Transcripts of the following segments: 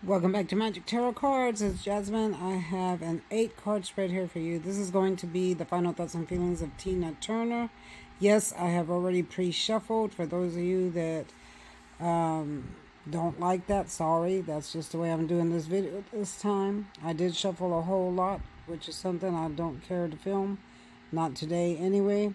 Welcome back to Magic Tarot Cards. It's Jasmine. I have an 8-card spread here for you. This is going to be the final thoughts and feelings of Tina Turner. Yes, I have already pre-shuffled. For those of you that don't like that, sorry. That's just the way I'm doing this video this time. I did shuffle a whole lot, which is something I don't care to film. Not today anyway.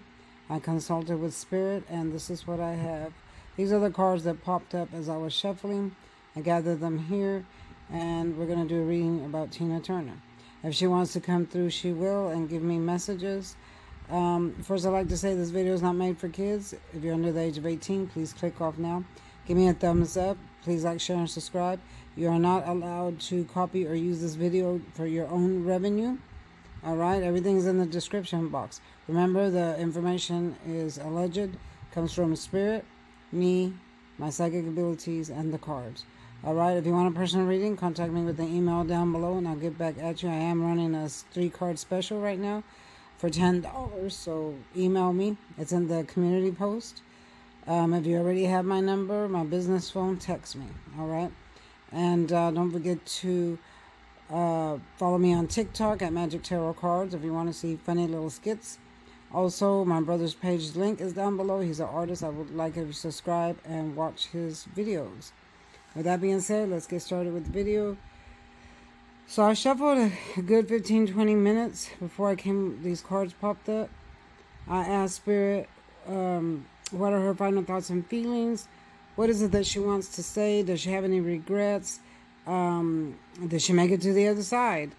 I consulted with Spirit, and this is what I have. These are the cards that popped up as I was shuffling. I gathered them here, and we're going to do a reading about Tina Turner. If she wants to come through, she will, and give me messages. First, I'd like to say this video is not made for kids. If you're under the age of 18, please click off now. Give me a thumbs up. Please like, share, and subscribe. You are not allowed to copy or use this video for your own revenue. Alright, everything's in the description box. Remember, the information is alleged, comes from Spirit, me, my psychic abilities, and the cards. Alright, if you want a personal reading, contact me with the email down below and I'll get back at you. I am running a 3-card special right now for $10, so email me. It's in the community post. If you already have my number, my business phone, text me. Alright, and don't forget to follow me on TikTok at Magic Tarot Cards if you want to see funny little skits. Also, my brother's page link is down below. He's an artist. I would like you to subscribe and watch his videos. With that being said, let's get started with the video. So I shuffled a good 15-20 minutes before these cards popped up. I asked Spirit, what are her final thoughts and feelings? What is it that she wants to say? Does she have any regrets? Did she make it to the other side?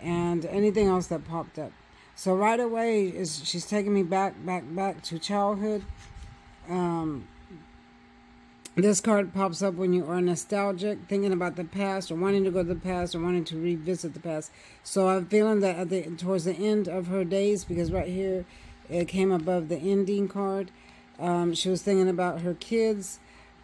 And anything else that popped up. So right away, she's taking me back to childhood. This card pops up when you are nostalgic, thinking about the past, or wanting to go to the past, or wanting to revisit the past. So I'm feeling that towards the end of her days, because right here it came above the ending card. She was thinking about her kids,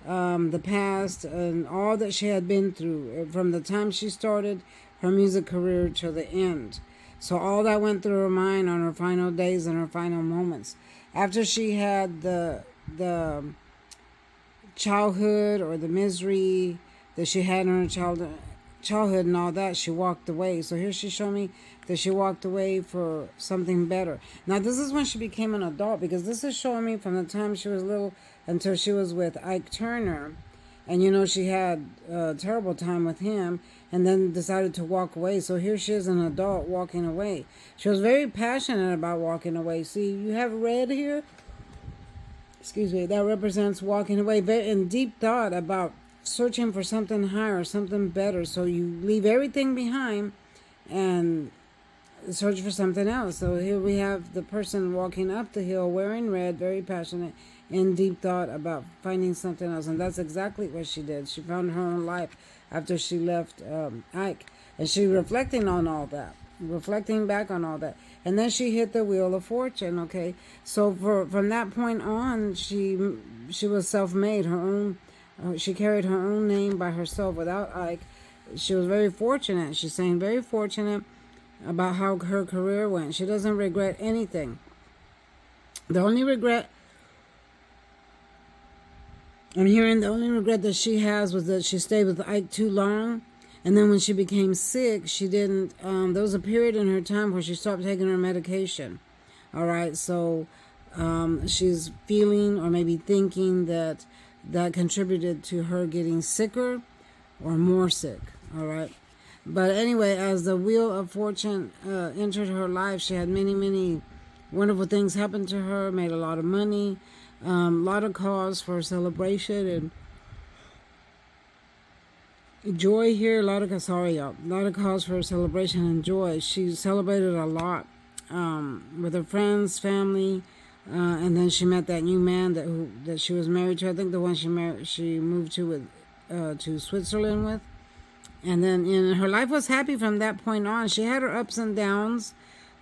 the past, and all that she had been through from the time she started her music career to the end. So all that went through her mind on her final days and her final moments. After she had the childhood or the misery that she had in her childhood and all that, she walked away. So here she showed me that she walked away for something better. Now this is when she became an adult, because this is showing me from the time she was little until she was with Ike Turner. And you know, she had a terrible time with him and then decided to walk away. So here she is, an adult, walking away. She was very passionate about walking away. See, you have red here. Excuse me, that represents walking away, very in deep thought about searching for something higher, something better. So you leave everything behind and search for something else. So here we have the person walking up the hill wearing red, very passionate, in deep thought about finding something else. And that's exactly what she did. She found her own life after she left Ike. And she reflecting on all that. Reflecting back on all that, and then she hit the wheel of fortune. Okay, so from that point on, she was self-made. Her own, she carried her own name by herself without Ike. She was very fortunate. She's saying very fortunate about how her career went. She doesn't regret anything. The only regret I'm hearing, the only regret that she has was that she stayed with Ike too long. And then when she became sick, she didn't, there was a period in her time where she stopped taking her medication. All right, so she's feeling or maybe thinking that contributed to her getting sicker or more sick. All right. But anyway, as the wheel of fortune entered her life, she had many wonderful things happen to her, made a lot of money, a lot of cause for celebration and joy here. A lot of cause for celebration and joy. She celebrated a lot with her friends, family, and then she met that new man that she was married to. I think the one she moved to Switzerland with. And then her life was happy from that point on. She had her ups and downs,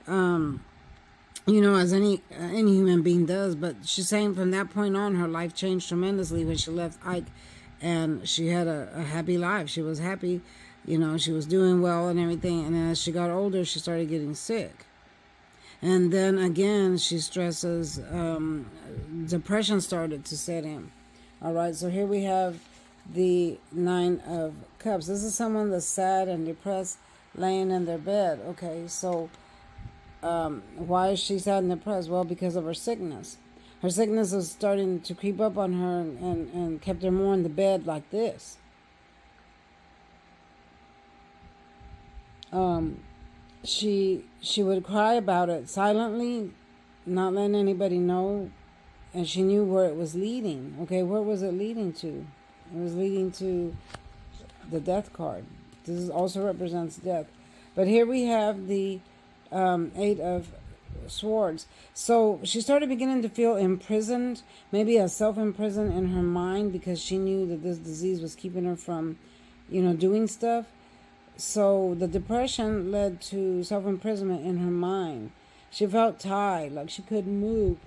you know, as any human being does. But she's saying from that point on, her life changed tremendously when she left Ike. And she had a happy life. She was happy, you know, she was doing well and everything. And then as she got older, she started getting sick. And then again, she stresses, depression started to set in. All right, so here we have the Nine of Cups. This is someone that's sad and depressed, laying in their bed. Okay, so why is she sad and depressed? Well, because of her sickness. Her sickness is starting to creep up on her and kept her more in the bed like this. She would cry about it silently, not letting anybody know, and she knew where it was leading. Okay, where was it leading to? It was leading to the death card. This also represents death. But here we have the Eight of Swords. So she started beginning to feel imprisoned, maybe a self-imprisoned in her mind, because she knew that this disease was keeping her from, doing stuff. So the depression led to self-imprisonment in her mind. She felt tied, like she couldn't move.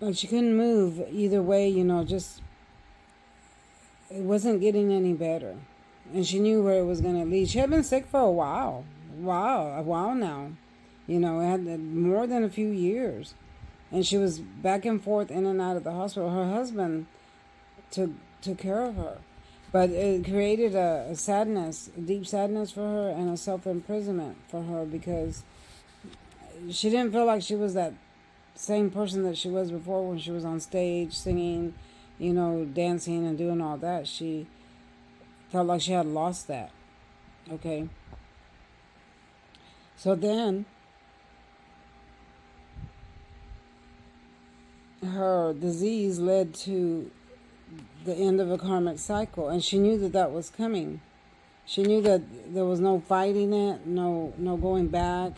Like she couldn't move either way, just it wasn't getting any better. And she knew where it was going to lead. She had been sick for a while. A while now. It had more than a few years. And she was back and forth in and out of the hospital. Her husband took care of her. But it created a sadness, a deep sadness for her, and a self-imprisonment for her, because she didn't feel like she was that same person that she was before when she was on stage singing, dancing and doing all that. She felt like she had lost that. Okay. So then her disease led to the end of a karmic cycle, and she knew that that was coming. She knew that there was no fighting it, no going back.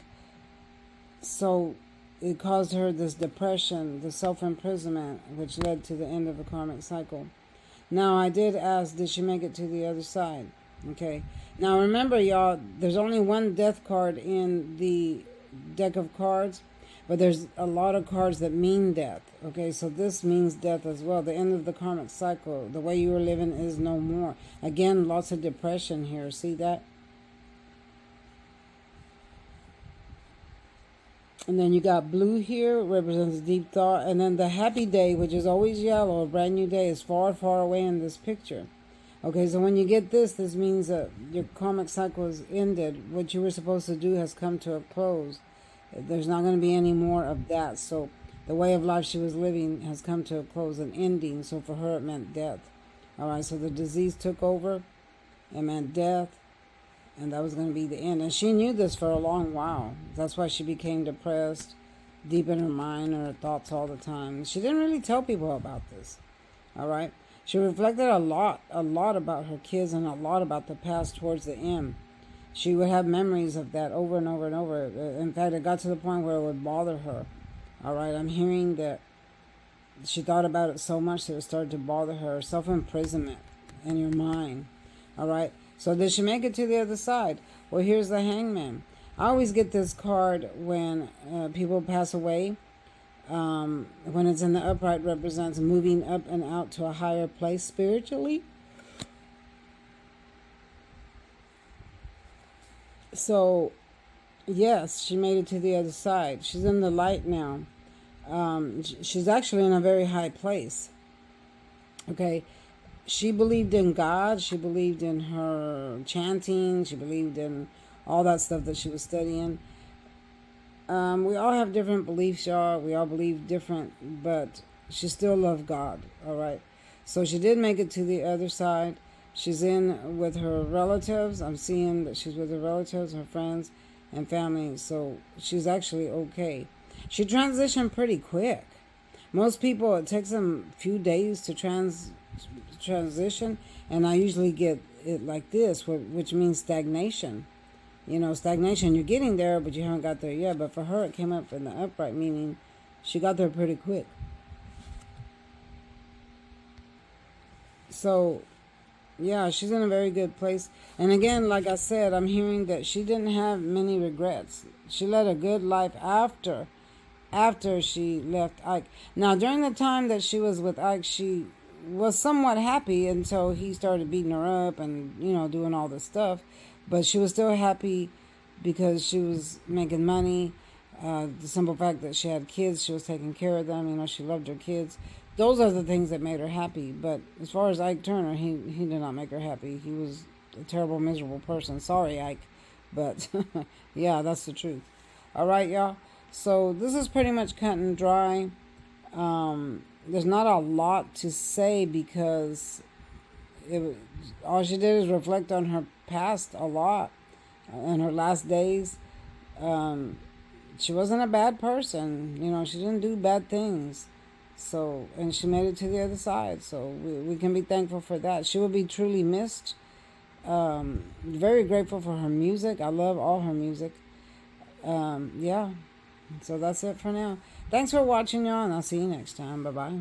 So it caused her this depression, the self-imprisonment, which led to the end of a karmic cycle. Now, I did ask, did she make it to the other side? Okay. Now, remember, y'all, there's only one death card in the deck of cards, but there's a lot of cards that mean death. Okay, so this means death as well. The end of the karmic cycle. The way you were living is no more. Again, lots of depression here. See that? And then you got blue here, represents deep thought. And then the happy day, which is always yellow, a brand new day, is far, far away in this picture. Okay, so when you get this means that your karmic cycle is ended. What you were supposed to do has come to a close. There's not going to be any more of that. So the way of life she was living has come to a close, an ending. So for her, it meant death. All right, so the disease took over. It meant death. And that was going to be the end. And she knew this for a long while. That's why she became depressed, deep in her mind, her thoughts all the time. She didn't really tell people about this. All right? She reflected a lot about her kids and a lot about the past towards the end. She would have memories of that over and over and over. In fact, it got to the point where it would bother her. All right? I'm hearing that she thought about it so much that it started to bother her. Self-imprisonment in your mind. All right? So did she make it to the other side? Well, here's the Hangman. I always get this card when people pass away. When it's in the upright, represents moving up and out to a higher place spiritually. So, yes, she made it to the other side. She's in the light now. She's actually in a very high place. Okay. She believed in God. She believed in her chanting. She believed in all that stuff that she was studying. We all have different beliefs, y'all. We all believe different, but she still loved God, all right? So she did make it to the other side. She's in with her relatives. I'm seeing that she's with her relatives, her friends, and family. So she's actually okay. She transitioned pretty quick. Most people, it takes them a few days to transition, and I usually get it like this, which means stagnation. Stagnation, you're getting there, but you haven't got there yet. But for her, it came up in the upright, meaning she got there pretty quick. So, yeah, she's in a very good place. And again, like I said, I'm hearing that she didn't have many regrets. She led a good life after she left Ike. Now, during the time that she was with Ike, she was somewhat happy until he started beating her up and, doing all this stuff. But she was still happy because she was making money. The simple fact that she had kids, she was taking care of them. You know, she loved her kids. Those are the things that made her happy. But as far as Ike Turner, he did not make her happy. He was a terrible, miserable person. Sorry, Ike. But, yeah, that's the truth. All right, y'all. So this is pretty much cut and dry. There's not a lot to say because all she did is reflect on her past a lot and her last days. She wasn't a bad person. You know, she didn't do bad things. So, and she made it to the other side. So we can be thankful for that. She will be truly missed. Very grateful for her music. I love all her music. Yeah. So that's it for now. Thanks for watching, y'all, and I'll see you next time. Bye-bye.